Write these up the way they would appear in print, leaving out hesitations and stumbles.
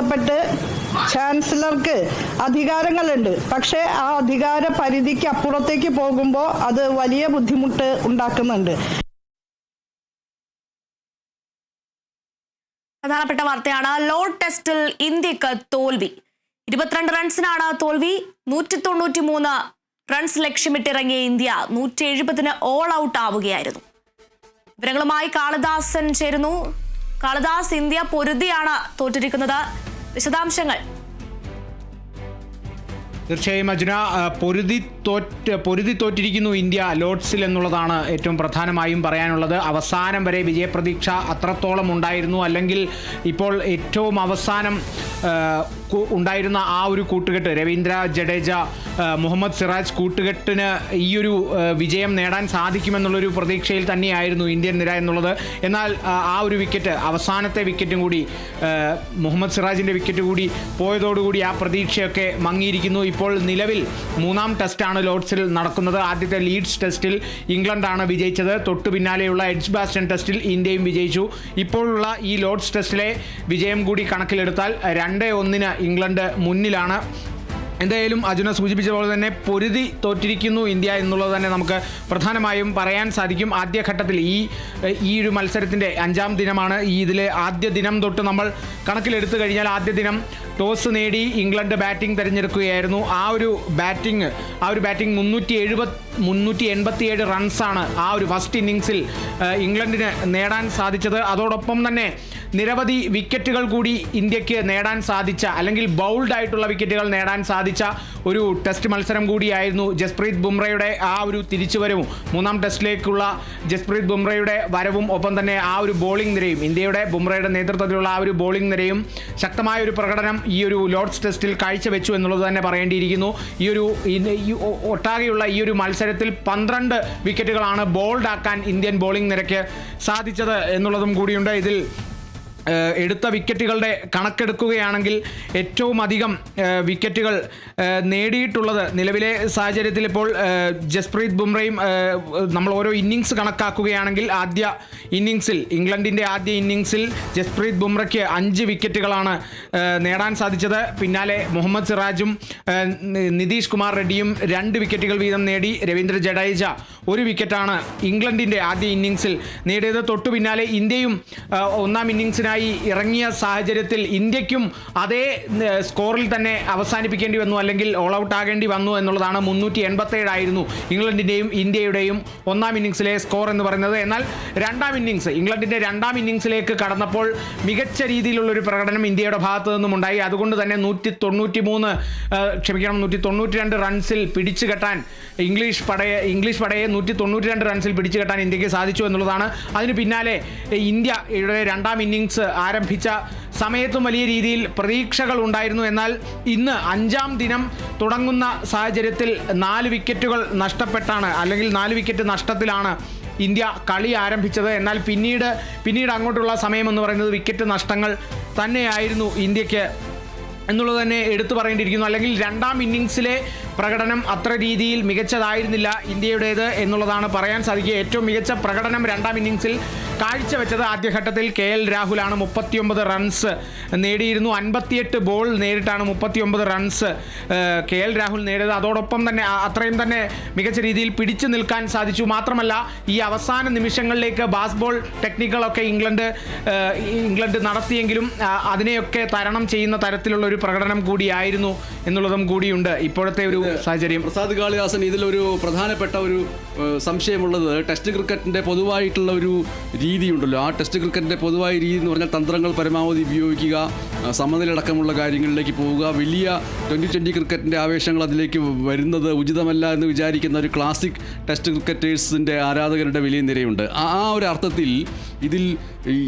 ബന്ധപ്പെട്ട് ചാൻസലർക്ക് അധികാരങ്ങളുണ്ട്. പക്ഷേ ആ അധികാര പരിധിക്ക് അപ്പുറത്തേക്ക് പോകുമ്പോൾ അത് വലിയ ബുദ്ധിമുട്ട് ഉണ്ടാക്കുന്നുണ്ട്. പ്രധാനപ്പെട്ട വാർത്തയാണ്. ലോഡ് ടെസ്റ്റിൽ ഇന്ത്യക്ക് തോൽവി. 22 റൺസിനാണ് തോൽവി. 193 റൺസ് ലക്ഷ്യമിട്ടിറങ്ങിയ ഇന്ത്യ 170 ഓൾ ഔട്ട് ആവുകയായിരുന്നു. വിവരങ്ങളുമായി കാളിദാസൻ ചേരുന്നു. കാളിദാസ്, ഇന്ത്യ പൊരുതിയാണ് തോറ്റിരിക്കുന്നത്. വിശദാംശങ്ങൾ. തീർച്ചയായും അജുന, പൊരുതി തോറ്റിരിക്കുന്നു ഇന്ത്യ ലോഡ്സിൽ എന്നുള്ളതാണ് ഏറ്റവും പ്രധാനമായും പറയാനുള്ളത്. അവസാനം വരെ വിജയപ്രതീക്ഷ അത്രത്തോളം ഉണ്ടായിരുന്നു. അല്ലെങ്കിൽ ഇപ്പോൾ ഏറ്റവും അവസാനം ഉണ്ടായിരുന്ന ആ ഒരു കൂട്ടുകെട്ട്, രവീന്ദ്ര ജഡേജ, മുഹമ്മദ് സിറാജ് കൂട്ടുകെട്ടിന് ഈയൊരു വിജയം നേടാൻ സാധിക്കുമെന്നുള്ളൊരു പ്രതീക്ഷയിൽ തന്നെയായിരുന്നു ഇന്ത്യൻ നിര എന്നുള്ളത്. എന്നാൽ ആ ഒരു വിക്കറ്റ്, അവസാനത്തെ വിക്കറ്റും കൂടി, മുഹമ്മദ് സിറാജിൻ്റെ വിക്കറ്റ് കൂടി പോയതോടുകൂടി ആ പ്രതീക്ഷയൊക്കെ മങ്ങിയിരിക്കുന്നു. ഇപ്പോൾ നിലവിൽ 3-ാം ടെസ്റ്റാണ് ലോഡ്സിൽ നടക്കുന്നത്. ആദ്യത്തെ ലീഡ്സ് ടെസ്റ്റിൽ ഇംഗ്ലണ്ടാണ് വിജയിച്ചത്. തൊട്ടു പിന്നാലെയുള്ള എഡ്ജ്ബാസ്റ്റൺ ടെസ്റ്റിൽ ഇന്ത്യയും വിജയിച്ചു. ഇപ്പോഴുള്ള ഈ ലോഡ്സ് ടെസ്റ്റിലെ വിജയം കൂടി കണക്കിലെടുത്താൽ 2-1 ഇംഗ്ലണ്ട് മുന്നിലാണ്. എന്തായാലും അജുന സൂചിപ്പിച്ച പോലെ തന്നെ പൊരുതി തോറ്റിരിക്കുന്നു ഇന്ത്യ എന്നുള്ളത് തന്നെ നമുക്ക് പ്രധാനമായും പറയാൻ സാധിക്കും. ആദ്യഘട്ടത്തിൽ ഈ ഒരു മത്സരത്തിൻ്റെ 5-ാം ദിനമാണ്. ഇതിലെ ആദ്യ ദിനം തൊട്ട് നമ്മൾ കണക്കിലെടുത്തു കഴിഞ്ഞാൽ ആദ്യ ദിനം ടോസ് നേടി ഇംഗ്ലണ്ട് ബാറ്റിംഗ് തിരഞ്ഞെടുക്കുകയായിരുന്നു. ആ ഒരു ബാറ്റിംഗ് 387 റൺസാണ് ആ ഒരു ഫസ്റ്റ് ഇന്നിങ്സിൽ ഇംഗ്ലണ്ടിന് നേടാൻ സാധിച്ചത്. അതോടൊപ്പം തന്നെ നിരവധി വിക്കറ്റുകൾ കൂടി ഇന്ത്യക്ക് നേടാൻ സാധിച്ച, അല്ലെങ്കിൽ ബൗൾഡ് ആയിട്ടുള്ള വിക്കറ്റുകൾ നേടാൻ സാധിച്ച ഒരു ടെസ്റ്റ് മത്സരം കൂടിയായിരുന്നു. ജസ്പ്രീത് ബുംറയുടെ ആ ഒരു തിരിച്ചുവരവും, 3-ാം ടെസ്റ്റിലേക്കുള്ള ജസ്പ്രീത് ബുംറയുടെ വരവും, ഒപ്പം തന്നെ ആ ഒരു ബോളിംഗ് നിരയും, ഇന്ത്യയുടെ ബുംറയുടെ നേതൃത്വത്തിലുള്ള ആ ഒരു ബോളിംഗ് നിരയും ശക്തമായ ഒരു പ്രകടനം ഈ ഒരു ലോർഡ്സ് ടെസ്റ്റിൽ കാഴ്ചവെച്ചു എന്നുള്ളത് തന്നെ പറയേണ്ടിയിരിക്കുന്നു. ഒട്ടാകെയുള്ള ഈ ഒരു മത്സരത്തിൽ 12 വിക്കറ്റുകളാണ് ബോൾഡ് ആക്കാൻ ഇന്ത്യൻ ബോളിംഗ് നിരയ്ക്ക് സാധിച്ചത് എന്നുള്ളതും കൂടിയുണ്ട്. ഇതിൽ എടുത്ത വിക്കറ്റുകളുടെ കണക്കെടുക്കുകയാണെങ്കിൽ ഏറ്റവും അധികം വിക്കറ്റുകൾ നേടിയിട്ടുള്ളത് നിലവിലെ സാഹചര്യത്തിൽ ഇപ്പോൾ ജസ്പ്രീത് ബുംറയും, നമ്മൾ ഓരോ ഇന്നിങ്സ് കണക്കാക്കുകയാണെങ്കിൽ ഇംഗ്ലണ്ടിൻ്റെ ആദ്യ ഇന്നിങ്സിൽ ജസ്പ്രീത് ബുംറയ്ക്ക് 5 വിക്കറ്റുകളാണ് നേടാൻ സാധിച്ചത്. പിന്നാലെ മുഹമ്മദ് സിറാജും നിതീഷ് കുമാർ റെഡ്ഡിയും 2 വിക്കറ്റുകൾ വീതം നേടി. രവീന്ദ്ര ജഡേജ 1 വിക്കറ്റാണ് ഇംഗ്ലണ്ടിൻ്റെ ആദ്യ ഇന്നിങ്സിൽ നേടിയത്. തൊട്ടു പിന്നാലെ ഇന്ത്യയും 1-ാം ഇന്നിങ്സിനായി ഇറങ്ങിയ സാഹചര്യത്തിൽ ഇന്ത്യക്കും അതേ സ്കോറിൽ തന്നെ അവസാനിപ്പിക്കേണ്ടി വന്നു, അല്ലെങ്കിൽ ഓൾ ഔട്ട് ആകേണ്ടി വന്നു എന്നുള്ളതാണ്. 387 ആയിരുന്നു ഇംഗ്ലണ്ടിൻ്റെയും ഇന്ത്യയുടെയും 1-ാം ഇന്നിങ്സിലെ സ്കോർ എന്ന് പറയുന്നത്. എന്നാൽ 2-ാം ഇന്നിങ്സ്, ഇംഗ്ലണ്ടിൻ്റെ 2-ാം ഇന്നിങ്സിലേക്ക് കടന്നപ്പോൾ മികച്ച രീതിയിലുള്ളൊരു പ്രകടനം ഇന്ത്യയുടെ ഭാഗത്തു നിന്നും ഉണ്ടായി. അതുകൊണ്ട് തന്നെ 192 റൺസിൽ പിടിച്ചു കെട്ടാൻ ഇംഗ്ലീഷ് പടയെ 192 റൺസിൽ പിടിച്ചു കെട്ടാൻ ഇന്ത്യക്ക് സാധിച്ചു എന്നുള്ളതാണ്. അതിന് പിന്നാലെ ഇന്ത്യയുടെ 2-ാം ഇന്നിങ്സ് ആരംഭിച്ച സമയത്തും വലിയ രീതിയിൽ പ്രതീക്ഷകൾ ഉണ്ടായിരുന്നു. എന്നാൽ ഇന്ന് 5-ാം ദിനം തുടങ്ങുന്ന സാഹചര്യത്തിൽ 4 വിക്കറ്റുകൾ നഷ്ടപ്പെട്ടാണ്, അല്ലെങ്കിൽ 4 വിക്കറ്റ് നഷ്ടത്തിലാണ് ഇന്ത്യ കളി ആരംഭിച്ചത്. എന്നാൽ പിന്നീട് അങ്ങോട്ടുള്ള സമയം എന്ന് പറയുന്നത് വിക്കറ്റ് നഷ്ടങ്ങൾ തന്നെയായിരുന്നു ഇന്ത്യക്ക് എന്നുള്ളത് തന്നെ എടുത്തു പറയേണ്ടിയിരിക്കുന്നു. അല്ലെങ്കിൽ 2-ാം ഇന്നിങ്സിലെ പ്രകടനം അത്ര രീതിയിൽ മികച്ചതായിരുന്നില്ല ഇന്ത്യയുടേത് എന്നുള്ളതാണ് പറയാൻ സാധിക്കുക. ഏറ്റവും മികച്ച പ്രകടനം 2-ാം ഇന്നിങ്സിൽ കാഴ്ചവെച്ചത് ആദ്യഘട്ടത്തിൽ KL രാഹുലാണ്. 39 റൺസ് നേടിയിരുന്നു. 58 ബോൾ നേരിട്ടാണ് 39 റൺസ് KL രാഹുൽ നേടിയത്. അതോടൊപ്പം തന്നെ അത്രയും തന്നെ മികച്ച രീതിയിൽ പിടിച്ചു നിൽക്കാൻ സാധിച്ചു. മാത്രമല്ല, ഈ അവസാന നിമിഷങ്ങളിലേക്ക് ബാസ്ബോൾ ടെക്നിക്കുകളൊക്കെ ഇംഗ്ലണ്ട് നടത്തിയെങ്കിലും അതിനെയൊക്കെ തരണം ചെയ്യുന്ന തരത്തിലുള്ള ഒരു പ്രകടനം കൂടിയായിരുന്നു എന്നുള്ളതും കൂടിയുണ്ട് ഇപ്പോഴത്തെ ഒരു സാഹചര്യം. പ്രസാദ് കാളിദാസൻ, ഇതിലൊരു പ്രധാനപ്പെട്ട ഒരു സംശയമുള്ളത്, ടെസ്റ്റ് ക്രിക്കറ്റിൻ്റെ പൊതുവായിട്ടുള്ള ഒരു രീതിയുണ്ടല്ലോ. ആ ടെസ്റ്റ് ക്രിക്കറ്റിൻ്റെ പൊതുവായ രീതി എന്ന് പറഞ്ഞാൽ തന്ത്രങ്ങൾ പരമാവധി ഉപയോഗിക്കുക, സമനിലടക്കമുള്ള കാര്യങ്ങളിലേക്ക് പോവുക. വലിയ 2020 ക്രിക്കറ്റിൻ്റെ ആവേശങ്ങൾ അതിലേക്ക് വരുന്നത് ഉചിതമല്ല എന്ന് വിചാരിക്കുന്ന ഒരു ക്ലാസിക് ടെസ്റ്റ് ക്രിക്കറ്റേഴ്സിൻ്റെ ആരാധകരുടെ വലിയ നിരയുണ്ട്. ആ ഒരു അർത്ഥത്തിൽ ഇതിൽ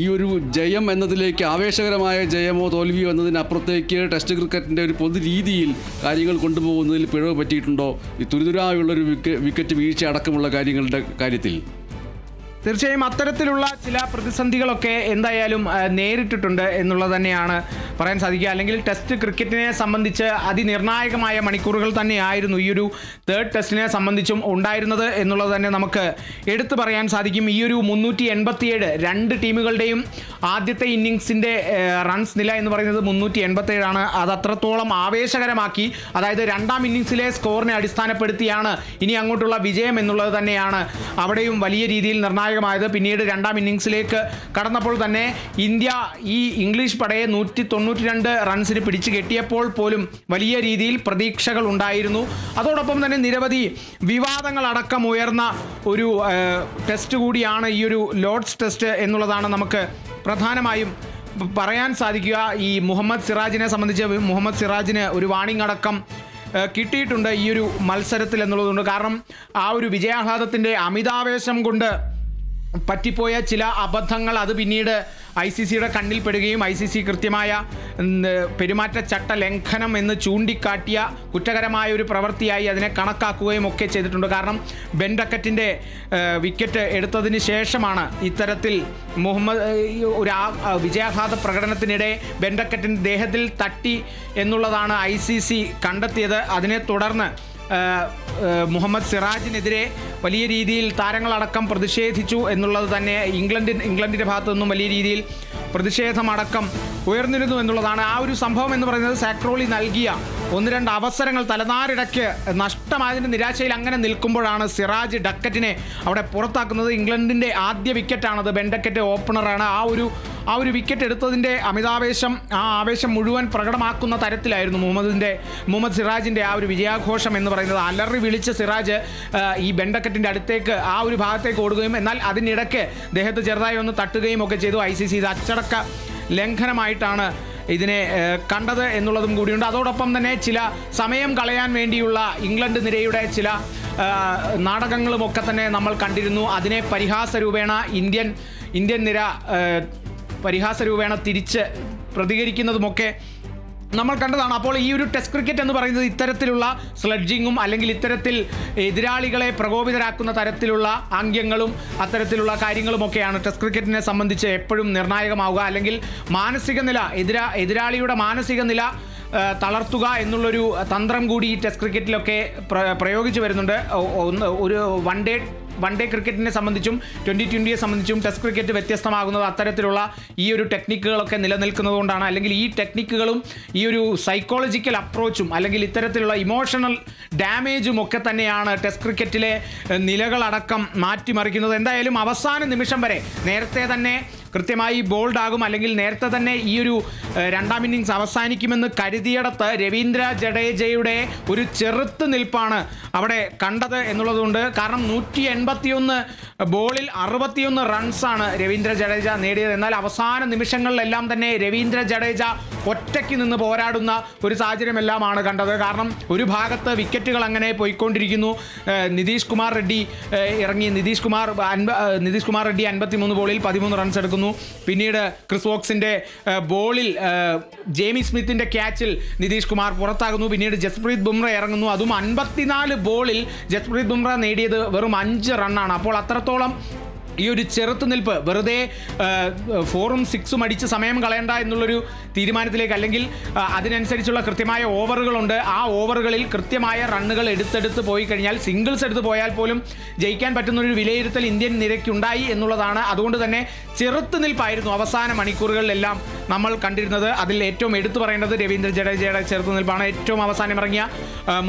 ഈ ഒരു ജയം എന്നതിലേക്ക്, ആവേശകരമായ ജയമോ തോൽവിയോ എന്നതിനപ്പുറത്തേക്ക് ടെസ്റ്റ് ക്രിക്കറ്റിൻ്റെ ഒരു പൊതു രീതിയിൽ കാര്യങ്ങൾ കൊണ്ടുപോകുന്നതിൽ പിഴവ് പറ്റിയിട്ടുണ്ടോ ഈ തുരിതുരായുള്ളൊരു വിക്കറ്റ് വീഴ്ച അടക്കമുള്ള കാര്യങ്ങളുടെ കാര്യത്തിൽ? തീർച്ചയായും അത്തരത്തിലുള്ള ചില പ്രതിസന്ധികളൊക്കെ എന്തായാലും നേരിട്ടിട്ടുണ്ട് എന്നുള്ളത് തന്നെയാണ് പറയാൻ സാധിക്കുക. അല്ലെങ്കിൽ ടെസ്റ്റ് ക്രിക്കറ്റിനെ സംബന്ധിച്ച് അതിനിർണായകമായ മണിക്കൂറുകൾ തന്നെയായിരുന്നു ഈ ഒരു തേർഡ് ടെസ്റ്റിനെ സംബന്ധിച്ചും ഉണ്ടായിരുന്നത് എന്നുള്ളത് തന്നെ നമുക്ക് എടുത്തു പറയാൻ സാധിക്കും. ഈ ഒരു 387 രണ്ട് ടീമുകളുടെയും ആദ്യത്തെ ഇന്നിങ്സിൻ്റെ റൺസ് നില എന്ന് പറയുന്നത് 387 ആണ്. അത് അത്രത്തോളം ആവേശകരമാക്കി. അതായത് രണ്ടാം ഇന്നിങ്സിലെ സ്കോറിനെ അടിസ്ഥാനപ്പെടുത്തിയാണ് ഇനി അങ്ങോട്ടുള്ള വിജയം എന്നുള്ളത് തന്നെയാണ് അവിടെയും വലിയ രീതിയിൽ നിർണായകമായത്. പിന്നീട് രണ്ടാം ഇന്നിങ്സിലേക്ക് കടന്നപ്പോൾ തന്നെ ഇന്ത്യ ഈ ഇംഗ്ലീഷ് പടയെ 192 റൺസിന് പിടിച്ചു കെട്ടിയപ്പോൾ പോലും വലിയ രീതിയിൽ പ്രതീക്ഷകൾ ഉണ്ടായിരുന്നു. അതോടൊപ്പം തന്നെ നിരവധി വിവാദങ്ങളടക്കം ഉയർന്ന ഒരു ടെസ്റ്റ് കൂടിയാണ് ഈ ഒരു ലോർഡ്സ് ടെസ്റ്റ് എന്നുള്ളതാണ് നമുക്ക് പ്രധാനമായും പറയാൻ സാധിക്കുക. ഈ മുഹമ്മദ് സിറാജിനെ സംബന്ധിച്ച് മുഹമ്മദ് സിറാജിന് ഒരു വാണിംഗ് അടക്കം കിട്ടിയിട്ടുണ്ട് ഈ ഒരു മത്സരത്തിൽ എന്നുള്ളതുകൊണ്ട്. കാരണം ആ ഒരു വിജയാഹ്ലാദത്തിൻ്റെ അമിതാവേശം കൊണ്ട് പറ്റിപ്പോയ ചില അബദ്ധങ്ങൾ അത് പിന്നീട് ICCയുടെ കണ്ണിൽ പെടുകയും ICC കൃത്യമായ പെരുമാറ്റച്ചട്ട ലംഘനം എന്ന് ചൂണ്ടിക്കാട്ടിയ കുറ്റകരമായ ഒരു പ്രവൃത്തിയായി അതിനെ കണക്കാക്കുകയും ഒക്കെ ചെയ്തിട്ടുണ്ട്. കാരണം ബെൻ ഡക്കറ്റിൻ്റെ വിക്കറ്റ് എടുത്തതിന് ശേഷമാണ് ഇത്തരത്തിൽ ഒരു വിജയാഘാത പ്രകടനത്തിനിടെ ബെൻ ഡക്കറ്റിൻ്റെ ദേഹത്തിൽ തട്ടി എന്നുള്ളതാണ് ICC കണ്ടെത്തിയത്. അതിനെ തുടർന്ന് മുഹമ്മദ് സിറാജിനെതിരെ വലിയ രീതിയിൽ താരങ്ങളടക്കം പ്രതിഷേധിച്ചു എന്നുള്ളത് തന്നെ ഇംഗ്ലണ്ടിൻ്റെ ഭാഗത്തു നിന്നും വലിയ രീതിയിൽ പ്രതിഷേധമടക്കം ഉയർന്നിരുന്നു എന്നുള്ളതാണ്. ആ ഒരു സംഭവം എന്ന് പറയുന്നത് സാക്രോളി നൽകിയ 1-2 അവസരങ്ങൾ തലനാരിടയ്ക്ക് നഷ്ടമായതിൻ്റെ നിരാശയിൽ അങ്ങനെ നിൽക്കുമ്പോഴാണ് സിറാജ് ഡക്കറ്റിനെ അവിടെ പുറത്താക്കുന്നത്. ഇംഗ്ലണ്ടിൻ്റെ ആദ്യ വിക്കറ്റാണത്. Ben Duckett ഓപ്പണറാണ്. ആ ഒരു വിക്കറ്റ് എടുത്തതിൻ്റെ അമിതാവേശം, ആ ആവേശം മുഴുവൻ പ്രകടമാക്കുന്ന തരത്തിലായിരുന്നു മുഹമ്മദ് സിറാജിൻ്റെ ആ ഒരു വിജയാഘോഷം എന്ന് പറയുന്നത്. അലറി വിളിച്ച് സിറാജ് ഈ ബെൻ ഡക്കറ്റിൻ്റെ അടുത്തേക്ക് ആ ഒരു ഭാഗത്തേക്ക് ഓടുകയും എന്നാൽ അതിനിടയ്ക്ക് ദേഹത്ത് ചെറുതായി ഒന്ന് തട്ടുകയും ഒക്കെ ചെയ്തു. ICC ഇത് അച്ചടക്ക ലംഘനമായിട്ടാണ് ഇതിനെ കണ്ടത് എന്നുള്ളതും കൂടിയുണ്ട്. അതോടൊപ്പം തന്നെ ചില സമയം കളയാൻ വേണ്ടിയുള്ള ഇംഗ്ലണ്ട് നിരയുടെ ചില നാടകങ്ങളുമൊക്കെ തന്നെ നമ്മൾ കണ്ടിരുന്നു. അതിനെ പരിഹാസരൂപേണ ഇന്ത്യൻ നിര പരിഹാസരൂപേണ തിരിച്ച് പ്രതികരിക്കുന്നതുമൊക്കെ നമ്മൾ കണ്ടതാണ്. അപ്പോൾ ഈ ഒരു ടെസ്റ്റ് ക്രിക്കറ്റ് എന്ന് പറയുന്നത് ഇത്തരത്തിലുള്ള സ്ലഡ്ജിങ്ങും അല്ലെങ്കിൽ ഇത്തരത്തിൽ എതിരാളികളെ പ്രകോപിതരാക്കുന്ന തരത്തിലുള്ള ആംഗ്യങ്ങളും അത്തരത്തിലുള്ള കാര്യങ്ങളുമൊക്കെയാണ് ടെസ്റ്റ് ക്രിക്കറ്റിനെ സംബന്ധിച്ച് എപ്പോഴും നിർണായകമാവുക. അല്ലെങ്കിൽ മാനസിക നില എതിരാളിയുടെ മാനസിക നില തളർത്തുക എന്നുള്ളൊരു തന്ത്രം കൂടി ഈ ടെസ്റ്റ് ക്രിക്കറ്റിലൊക്കെ പ്രയോഗിച്ചു വരുന്നുണ്ട്. ഒരു വൺ ഡേ ക്രിക്കറ്റിനെ സംബന്ധിച്ചും 2020യെ സംബന്ധിച്ചും ടെസ്റ്റ് ക്രിക്കറ്റ് വ്യത്യസ്തമാകുന്നത് അത്തരത്തിലുള്ള ഈ ഒരു ടെക്നിക്കുകളൊക്കെ നിലനിൽക്കുന്നത് കൊണ്ടാണ്. അല്ലെങ്കിൽ ഈ ടെക്നിക്കുകളും ഈ ഒരു സൈക്കോളജിക്കൽ അപ്രോച്ചും അല്ലെങ്കിൽ ഇത്തരത്തിലുള്ള ഇമോഷണൽ ഡാമേജും ഒക്കെ തന്നെയാണ് ടെസ്റ്റ് ക്രിക്കറ്റിലെ നിലകളടക്കം മാറ്റിമറിക്കുന്നത്. എന്തായാലും അവസാന നിമിഷം വരെ നേരത്തെ തന്നെ കൃത്യമായി ബോൾഡ് ആകും അല്ലെങ്കിൽ നേരത്തെ തന്നെ ഈ ഒരു രണ്ടാം ഇന്നിങ്സ് അവസാനിക്കുമെന്ന് കരുതിയിടത്ത് രവീന്ദ്ര ജഡേജയുടെ ഒരു ചെറുത്ത് നിൽപ്പാണ് അവിടെ കണ്ടത് എന്നുള്ളതുകൊണ്ട്. കാരണം 181 ബോളിൽ 61 റൺസാണ് രവീന്ദ്ര ജഡേജ നേടിയത്. എന്നാൽ അവസാന നിമിഷങ്ങളിലെല്ലാം തന്നെ രവീന്ദ്ര ജഡേജ ഒറ്റയ്ക്ക് നിന്ന് പോരാടുന്ന ഒരു സാഹചര്യമെല്ലാമാണ് കണ്ടത്. കാരണം ഒരു ഭാഗത്ത് വിക്കറ്റുകൾ അങ്ങനെ പോയിക്കൊണ്ടിരിക്കുന്നു. നിതീഷ് കുമാർ റെഡ്ഡി ഇറങ്ങി. നിതീഷ് കുമാർ റെഡ്ഡി 53 ബോളിൽ 13 റൺസ് എടുക്കുന്നു. പിന്നീട് ക്രിസ് വോക്സിൻ്റെ ബോളിൽ ജെയ്മി സ്മിത്തിൻ്റെ ക്യാച്ചിൽ നിതീഷ് കുമാർ പുറത്താകുന്നു. പിന്നീട് ജസ്പ്രീത് ബുംറ ഇറങ്ങുന്നു. അതും 54 ബോളിൽ ജസ്പ്രീത് ബുംറ നേടിയത് വെറും 5 റണ്ണാണ്. അപ്പോൾ അത്രത്തോളം ഈ ഒരു ചെറുത്തുനിൽപ്പ് വെറുതെ 4ഉം 6ഉം അടിച്ച് സമയം കളയണ്ട എന്നുള്ളൊരു തീരുമാനത്തിലേക്ക്, അല്ലെങ്കിൽ അതിനനുസരിച്ചുള്ള കൃത്യമായ ഓവറുകളുണ്ട്. ആ ഓവറുകളിൽ കൃത്യമായ റണ്ണുകൾ എടുത്തെടുത്ത് പോയി കഴിഞ്ഞാൽ, സിംഗിൾസ് എടുത്ത് പോയാൽ പോലും ജയിക്കാൻ പറ്റുന്നൊരു വിലയിരുത്തൽ ഇന്ത്യൻ നിരയ്ക്കുണ്ടായി എന്നുള്ളതാണ്. അതുകൊണ്ട് തന്നെ ചെറുത്തുനിൽപ്പായിരുന്നു അവസാന മണിക്കൂറുകളിലെല്ലാം നമ്മൾ കണ്ടിരുന്നത്. അതിൽ ഏറ്റവും എടുത്തു പറയേണ്ടത് രവീന്ദ്ര ജഡേജയുടെ ചെറുത്തുനിൽപ്പാണ്. ഏറ്റവും അവസാനം ഇറങ്ങിയ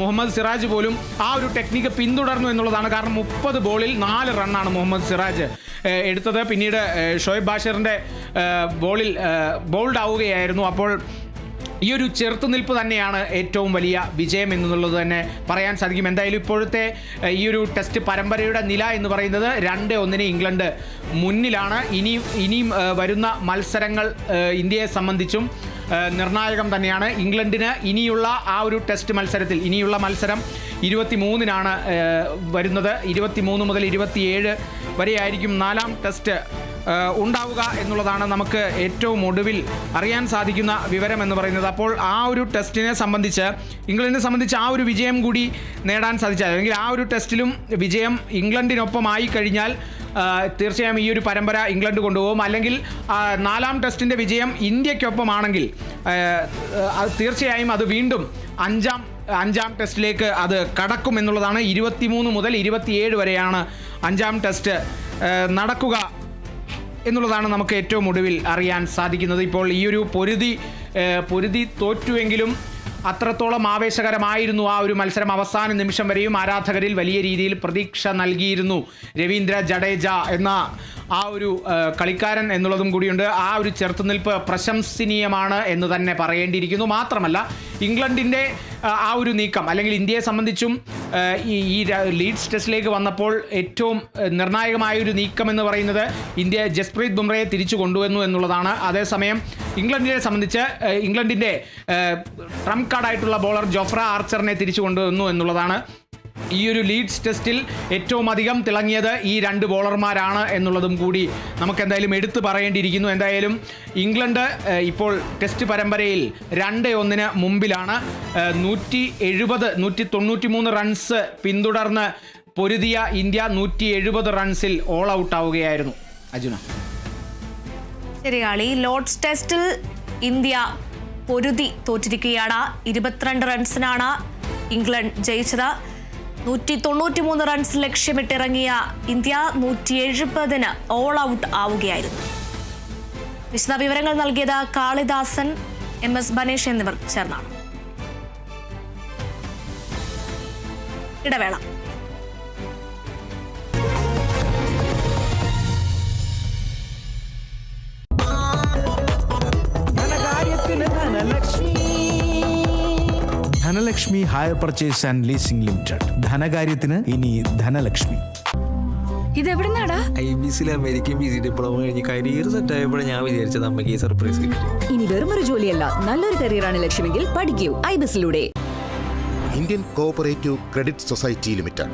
മുഹമ്മദ് സിറാജ് പോലും ആ ഒരു ടെക്നിക്ക് പിന്തുടർന്നു എന്നുള്ളതാണ്. കാരണം 30 ബോളിൽ 4 റണ്ണാണ് മുഹമ്മദ് സിറാജ് എടുത്തത്. പിന്നീട് ഷോയബ് ബാഷിറിൻ്റെ ബോളിൽ ബോൾഡ് ആവുകയായിരുന്നു. അപ്പോൾ ഈ ഒരു ചെറുത്തുനിൽപ്പ് തന്നെയാണ് ഏറ്റവും വലിയ വിജയം എന്നുള്ളത് തന്നെ പറയാൻ സാധിക്കും. എന്തായാലും ഇപ്പോഴത്തെ ഈ ഒരു ടെസ്റ്റ് പരമ്പരയുടെ നില എന്ന് പറയുന്നത് 2-1 ഇംഗ്ലണ്ട് മുന്നിലാണ്. ഇനിയും വരുന്ന മത്സരങ്ങൾ ഇന്ത്യയെ സംബന്ധിച്ചും നിർണായകം തന്നെയാണ്. ഇംഗ്ലണ്ടിന് ഇനിയുള്ള ആ ഒരു ടെസ്റ്റ് മത്സരത്തിൽ ഇനിയുള്ള മത്സരം 23-നാണ് വരുന്നത്. 23 മുതൽ 27 വരെയായിരിക്കും 4ാം ടെസ്റ്റ് ഉണ്ടാവുക എന്നുള്ളതാണ് നമുക്ക് ഏറ്റവും ഒടുവിൽ അറിയാൻ സാധിക്കുന്ന വിവരം എന്ന് പറയുന്നത്. അപ്പോൾ ആ ഒരു ടെസ്റ്റിനെ സംബന്ധിച്ച് ഇംഗ്ലണ്ടിനെ സംബന്ധിച്ച് ആ ഒരു വിജയം കൂടി നേടാൻ സാധിച്ചാൽ, അല്ലെങ്കിൽ ആ ഒരു ടെസ്റ്റിലും വിജയം ഇംഗ്ലണ്ടിനൊപ്പമായി കഴിഞ്ഞാൽ തീർച്ചയായും ഈ ഒരു പരമ്പര ഇംഗ്ലണ്ട് കൊണ്ടുപോകും. അല്ലെങ്കിൽ 4ാം ടെസ്റ്റിൻ്റെ വിജയം ഇന്ത്യക്കൊപ്പമാണെങ്കിൽ തീർച്ചയായും അത് വീണ്ടും അഞ്ചാം ടെസ്റ്റിലേക്ക് അത് കടക്കും എന്നുള്ളതാണ്. 23 മുതൽ 27 വരെയാണ് 5ാം ടെസ്റ്റ് നടക്കുക എന്നുള്ളതാണ് നമുക്ക് ഏറ്റവും ഒടുവിൽ അറിയാൻ സാധിക്കുന്നത്. ഇപ്പോൾ ഈ ഒരു പൊരുതി തോറ്റുവെങ്കിലും അത്രത്തോളം ആവേശകരമായിരുന്നു ആ ഒരു മത്സരം. അവസാന നിമിഷം വരെയും ആരാധകരിൽ വലിയ രീതിയിൽ പ്രതീക്ഷ നൽകിയിരുന്നു. രവീന്ദ്ര ജഡേജ എന്ന ആ ഒരു കളിക്കാരൻ എന്നുള്ളതും കൂടിയുണ്ട്. ആ ഒരു ചെറുത്തുനിൽപ്പ് പ്രശംസനീയമാണ് എന്ന് തന്നെ പറയേണ്ടിയിരിക്കുന്നു. മാത്രമല്ല ഇംഗ്ലണ്ടിൻ്റെ ആ ഒരു നീക്കം, അല്ലെങ്കിൽ ഇന്ത്യയെ സംബന്ധിച്ചും ഈ ലീഡ്സ് ടെസ്റ്റിലേക്ക് വന്നപ്പോൾ ഏറ്റവും നിർണായകമായൊരു നീക്കം എന്ന് പറയുന്നത് ഇന്ത്യ ജസ്പ്രീത് ബുംറയെ തിരിച്ചു കൊണ്ടുവന്നു എന്നുള്ളതാണ്. അതേസമയം ഇംഗ്ലണ്ടിനെ സംബന്ധിച്ച് ഇംഗ്ലണ്ടിൻ്റെ ട്രംപ് കാർഡായിട്ടുള്ള ബോളർ ജോഫ്ര ആർച്ചറിനെ തിരിച്ചു കൊണ്ടുവന്നു എന്നുള്ളതാണ്. ഈ ഒരു ലീഡ്സ് ടെസ്റ്റിൽ ഏറ്റവും അധികം തിളങ്ങിയത് ഈ 2 ബോളർമാരാണ് എന്നുള്ളതും കൂടി നമുക്ക് എന്തായാലും എടുത്തു പറയേണ്ടിയിരിക്കുന്നു. എന്തായാലും ഇംഗ്ലണ്ട് ഇപ്പോൾ ടെസ്റ്റ് പരമ്പരയിൽ 2-1 മുമ്പിലാണ്. 193 റൺസ് പിന്തുടർന്ന് പൊരുതിയ ഇന്ത്യ 170 റൺസിൽ ഓൾ ഔട്ട് ആവുകയായിരുന്നു. അജുന, ശരിയാണ്. ഈ ലോർഡ്സ് ടെസ്റ്റിൽ ഇന്ത്യ പൊരുതി തോറ്റിരിക്കുകയാണ്. 22 റൺസിനാണ് ഇംഗ്ലണ്ട് ജയിച്ചത്. 193 റൺസ് ലക്ഷ്യമിട്ടിറങ്ങിയ ഇന്ത്യ 170 ഓൾ ഔട്ട് ആവുകയായിരുന്നു. വിശദ വിവരങ്ങൾ നൽകിയത് കാളിദാസൻ, MS ബനേഷ് എന്നിവർ ചേർന്നാണ്. ഇടവേള. Dhanalakshmi hire purchase and leasing limited. ധനകാര്യത്തിന് ഇനി ധനലക്ഷ്മി. ഇതെവിടുന്നാടാ? IBCയിലെ അമേരിക്കൻ PG ഡിപ്ലോമ കഴിഞ്ഞ് കരിയർ സെറ്റ് ആയപ്പോഴാണ് ഞാൻ വിചാരിച്ചത് അമ്മയ്ക്ക് ഈ സർപ്രൈസ് കിട്ടും. ഇനി വെറുമൊരു ജോലിയല്ല, നല്ലൊരു കരിയറാണ് ലക്ഷ്യമെങ്കിൽ പഠിക്കൂ IBCയിലൂടെ. Indian cooperative credit society limited.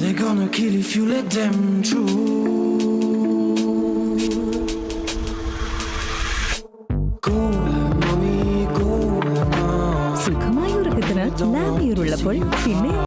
They're gonna kill if you let them through. സുഖമായ ഉറക്കത്തിന് ലാമിയൂർ ഉള്ളപ്പോൾ പിന്നെ